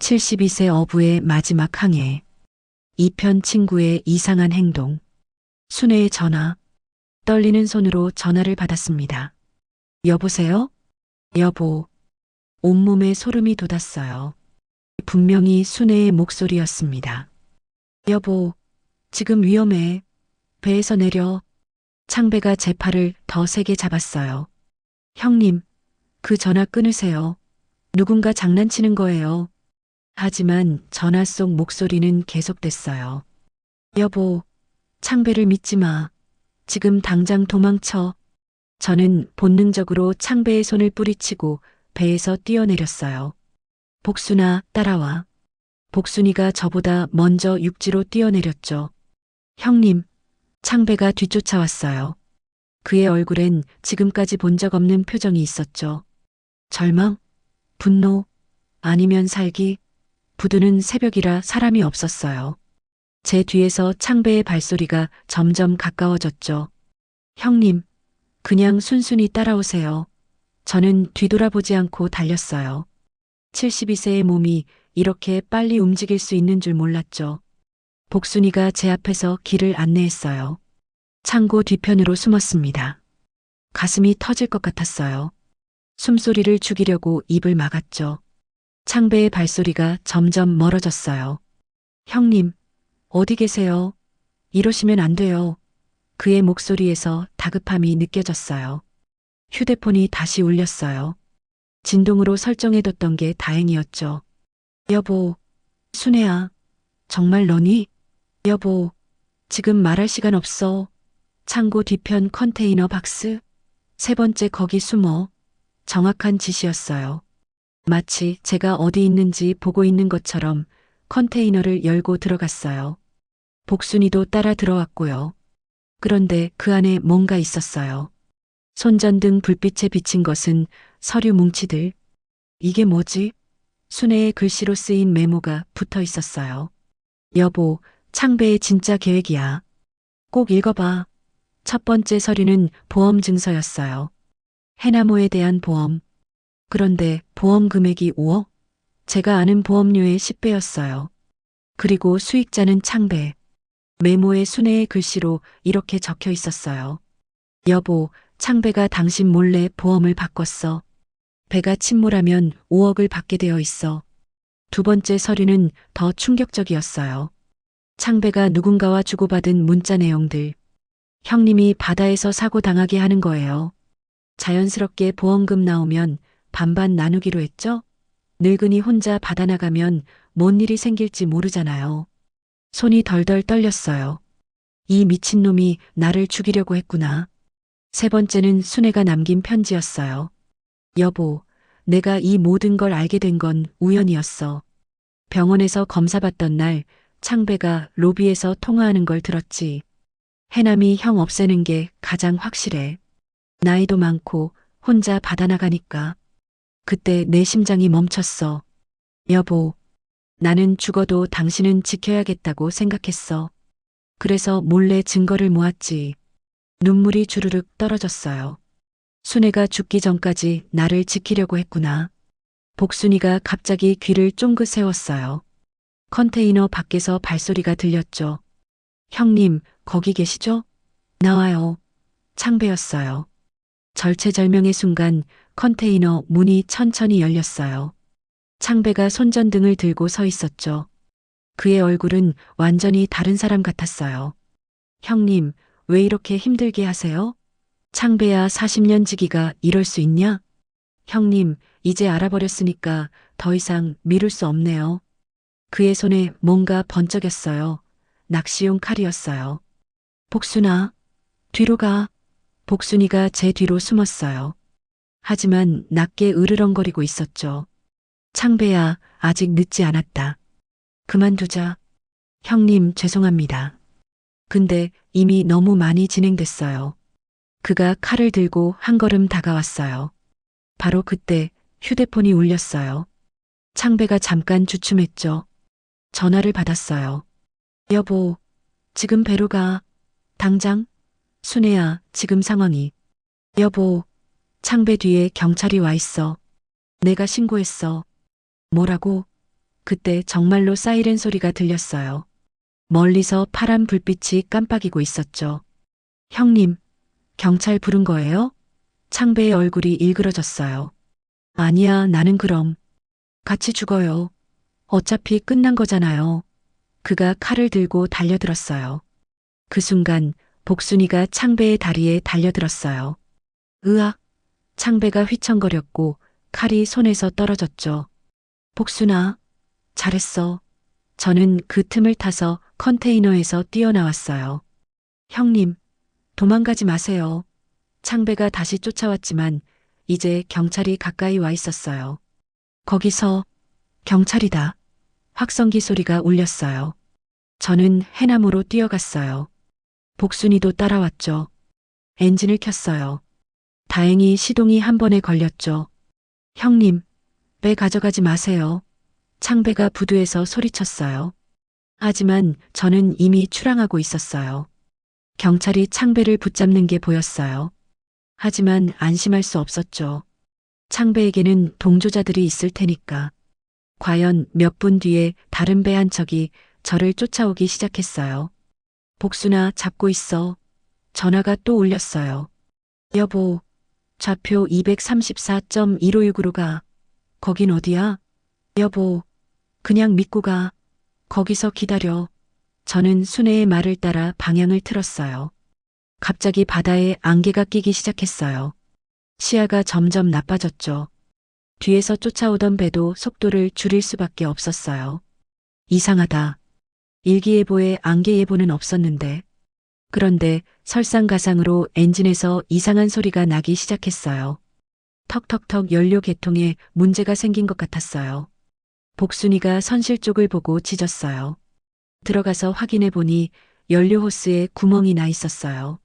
72세 어부의 마지막 항해. 2편 친구의 이상한 행동. 순애의 전화. 떨리는 손으로 전화를 받았습니다. 여보세요? 여보. 온몸에 소름이 돋았어요. 분명히 순애의 목소리였습니다. 여보, 지금 위험해. 배에서 내려. 창배가 제 팔을 더 세게 잡았어요. 형님, 그 전화 끊으세요. 누군가 장난치는 거예요. 하지만 전화 속 목소리는 계속됐어요. 여보, 창배를 믿지 마. 지금 당장 도망쳐. 저는 본능적으로 창배의 손을 뿌리치고 배에서 뛰어내렸어요. 복순아, 따라와. 복순이가 저보다 먼저 육지로 뛰어내렸죠. 형님, 창배가 뒤쫓아왔어요. 그의 얼굴엔 지금까지 본 적 없는 표정이 있었죠. 절망? 분노? 아니면 살기? 부두는 새벽이라 사람이 없었어요. 제 뒤에서 창배의 발소리가 점점 가까워졌죠. 형님, 그냥 순순히 따라오세요. 저는 뒤돌아보지 않고 달렸어요. 72세의 몸이 이렇게 빨리 움직일 수 있는 줄 몰랐죠. 복순이가 제 앞에서 길을 안내했어요. 창고 뒤편으로 숨었습니다. 가슴이 터질 것 같았어요. 숨소리를 죽이려고 입을 막았죠. 창배의 발소리가 점점 멀어졌어요. 형님, 어디 계세요? 이러시면 안 돼요. 그의 목소리에서 다급함이 느껴졌어요. 휴대폰이 다시 울렸어요. 진동으로 설정해뒀던 게 다행이었죠. 여보, 순애야, 정말 너니? 여보, 지금 말할 시간 없어. 창고 뒤편 컨테이너 박스. 세 번째 거기 숨어. 정확한 지시였어요. 마치 제가 어디 있는지 보고 있는 것처럼 컨테이너를 열고 들어갔어요. 복순이도 따라 들어왔고요. 그런데 그 안에 뭔가 있었어요. 손전등 불빛에 비친 것은 서류 뭉치들. 이게 뭐지? 순애의 글씨로 쓰인 메모가 붙어 있었어요. 여보, 창배의 진짜 계획이야. 꼭 읽어봐. 첫 번째 서류는 보험 증서였어요. 해나무에 대한 보험. 그런데 보험 금액이 5억? 제가 아는 보험료의 10배였어요. 그리고 수익자는 창배. 메모에 순애의 글씨로 이렇게 적혀 있었어요. 여보, 창배가 당신 몰래 보험을 바꿨어. 배가 침몰하면 5억을 받게 되어 있어. 두 번째 서류는 더 충격적이었어요. 창배가 누군가와 주고받은 문자 내용들. 형님이 바다에서 사고 당하게 하는 거예요. 자연스럽게 보험금 나오면 반반 나누기로 했죠? 늙은이 혼자 바다 나가면 뭔 일이 생길지 모르잖아요. 손이 덜덜 떨렸어요. 이 미친놈이 나를 죽이려고 했구나. 세 번째는 순애가 남긴 편지였어요. 여보, 내가 이 모든 걸 알게 된 건 우연이었어. 병원에서 검사받던 날 창배가 로비에서 통화하는 걸 들었지. 해남이 형 없애는 게 가장 확실해. 나이도 많고 혼자 바다 나가니까. 그때 내 심장이 멈췄어. 여보, 나는 죽어도 당신은 지켜야겠다고 생각했어. 그래서 몰래 증거를 모았지. 눈물이 주르륵 떨어졌어요. 순애가 죽기 전까지 나를 지키려고 했구나. 복순이가 갑자기 귀를 쫑긋 세웠어요. 컨테이너 밖에서 발소리가 들렸죠. 형님, 거기 계시죠? 나와요. 창배였어요. 절체절명의 순간 컨테이너 문이 천천히 열렸어요. 창배가 손전등을 들고 서 있었죠. 그의 얼굴은 완전히 다른 사람 같았어요. 형님, 왜 이렇게 힘들게 하세요? 창배야, 40년 지기가 이럴 수 있냐? 형님, 이제 알아버렸으니까 더 이상 미룰 수 없네요. 그의 손에 뭔가 번쩍였어요. 낚시용 칼이었어요. 복순아, 뒤로 가. 복순이가 제 뒤로 숨었어요. 하지만 낮게 으르렁거리고 있었죠. 창배야, 아직 늦지 않았다. 그만두자. 형님, 죄송합니다. 근데 이미 너무 많이 진행됐어요. 그가 칼을 들고 한 걸음 다가왔어요. 바로 그때 휴대폰이 울렸어요. 창배가 잠깐 주춤했죠. 전화를 받았어요. 여보, 지금 배로 가. 당장. 순애야, 지금 상황이. 여보, 창배 뒤에 경찰이 와 있어. 내가 신고했어. 뭐라고? 그때 정말로 사이렌 소리가 들렸어요. 멀리서 파란 불빛이 깜빡이고 있었죠. 형님, 경찰 부른 거예요? 창배의 얼굴이 일그러졌어요. 아니야, 나는 그럼 같이 죽어요. 어차피 끝난 거잖아요. 그가 칼을 들고 달려들었어요. 그 순간 복순이가 창배의 다리에 달려들었어요. 으악! 창배가 휘청거렸고 칼이 손에서 떨어졌죠. 복순아, 잘했어. 저는 그 틈을 타서 컨테이너에서 뛰어나왔어요. 형님, 도망가지 마세요. 창배가 다시 쫓아왔지만 이제 경찰이 가까이 와 있었어요. 거기서 경찰이다. 확성기 소리가 울렸어요. 저는 해남으로 뛰어갔어요. 복순이도 따라왔죠. 엔진을 켰어요. 다행히 시동이 한 번에 걸렸죠. 형님, 배 가져가지 마세요. 창배가 부두에서 소리쳤어요. 하지만 저는 이미 출항하고 있었어요. 경찰이 창배를 붙잡는 게 보였어요. 하지만 안심할 수 없었죠. 창배에게는 동조자들이 있을 테니까. 과연 몇 분 뒤에 다른 배 한 척이 저를 쫓아오기 시작했어요. 복순아, 잡고 있어. 전화가 또 울렸어요. 여보, 좌표 234.1569로 가. 거긴 어디야? 여보, 그냥 믿고 가. 거기서 기다려. 저는 순애의 말을 따라 방향을 틀었어요. 갑자기 바다에 안개가 끼기 시작했어요. 시야가 점점 나빠졌죠. 뒤에서 쫓아오던 배도 속도를 줄일 수밖에 없었어요. 이상하다. 일기예보에 안개예보는 없었는데. 그런데 설상가상으로 엔진에서 이상한 소리가 나기 시작했어요. 턱턱턱 연료 개통에 문제가 생긴 것 같았어요. 복순이가 선실 쪽을 보고 짖었어요. 들어가서 확인해 보니 연료 호스에 구멍이 나 있었어요.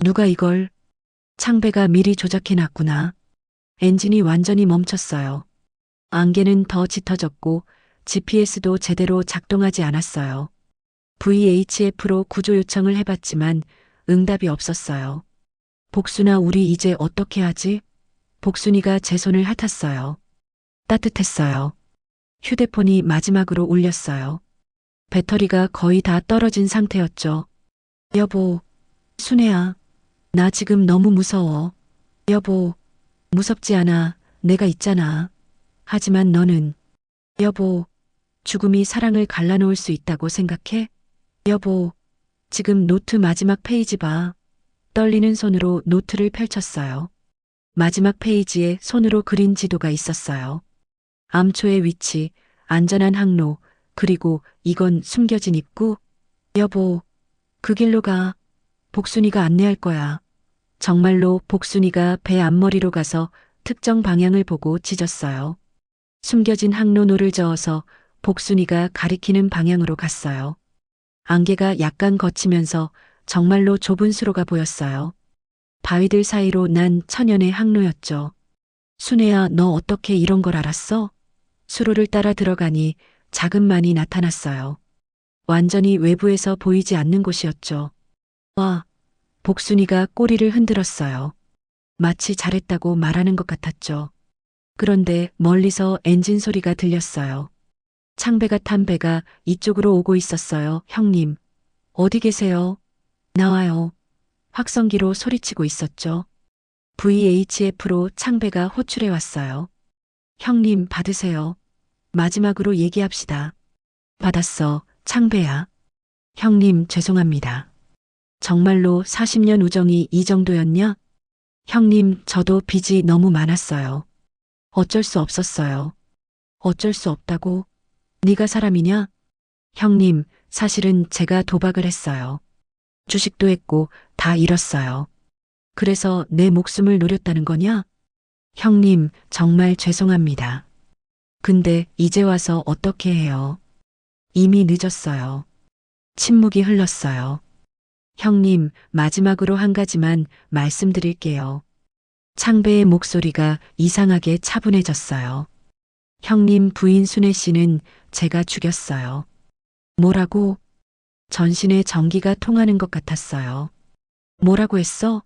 누가 이걸? 창배가 미리 조작해 놨구나. 엔진이 완전히 멈췄어요. 안개는 더 짙어졌고 GPS도 제대로 작동하지 않았어요. VHF로 구조 요청을 해봤지만 응답이 없었어요. 복순아, 우리 이제 어떻게 하지? 복순이가 제 손을 핥았어요. 따뜻했어요. 휴대폰이 마지막으로 울렸어요. 배터리가 거의 다 떨어진 상태였죠. 여보, 순애야, 나 지금 너무 무서워. 여보, 무섭지 않아. 내가 있잖아. 하지만 너는, 여보, 죽음이 사랑을 갈라놓을 수 있다고 생각해? 여보, 지금 노트 마지막 페이지 봐. 떨리는 손으로 노트를 펼쳤어요. 마지막 페이지에 손으로 그린 지도가 있었어요. 암초의 위치, 안전한 항로, 그리고 이건 숨겨진 입구. 여보, 그 길로 가. 복순이가 안내할 거야. 정말로 복순이가 배 앞머리로 가서 특정 방향을 보고 짖었어요. 숨겨진 항로노를 저어서 복순이가 가리키는 방향으로 갔어요. 안개가 약간 걷히면서 정말로 좁은 수로가 보였어요. 바위들 사이로 난 천연의 항로였죠. 순애야, 너 어떻게 이런 걸 알았어? 수로를 따라 들어가니 작은 만이 나타났어요. 완전히 외부에서 보이지 않는 곳이었죠. 와, 복순이가 꼬리를 흔들었어요. 마치 잘했다고 말하는 것 같았죠. 그런데 멀리서 엔진 소리가 들렸어요. 창배가 탄 배가 이쪽으로 오고 있었어요. 형님, 어디 계세요? 나와요. 확성기로 소리치고 있었죠. VHF로 창배가 호출해 왔어요. 형님, 받으세요. 마지막으로 얘기합시다. 받았어, 창배야. 형님, 죄송합니다. 정말로 40년 우정이 이 정도였냐? 형님, 저도 빚이 너무 많았어요. 어쩔 수 없었어요. 어쩔 수 없다고? 네가 사람이냐? 형님, 사실은 제가 도박을 했어요. 주식도 했고 다 잃었어요. 그래서 내 목숨을 노렸다는 거냐? 형님, 정말 죄송합니다. 근데 이제 와서 어떻게 해요? 이미 늦었어요. 침묵이 흘렀어요. 형님, 마지막으로 한 가지만 말씀드릴게요. 창배의 목소리가 이상하게 차분해졌어요. 형님 부인 순애 씨는 제가 죽였어요. 뭐라고? 전신에 전기가 통하는 것 같았어요. 뭐라고 했어?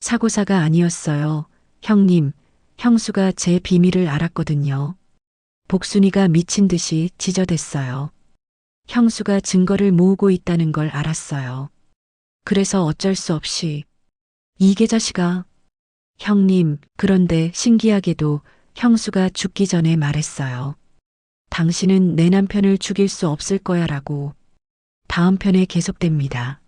사고사가 아니었어요. 형님, 형수가 제 비밀을 알았거든요. 복순이가 미친 듯이 지저댔어요. 형수가 증거를 모으고 있다는 걸 알았어요. 그래서 어쩔 수 없이 이 계자식아. 형님, 그런데 신기하게도 형수가 죽기 전에 말했어요. 당신은 내 남편을 죽일 수 없을 거야 라고. 다음 편에 계속됩니다.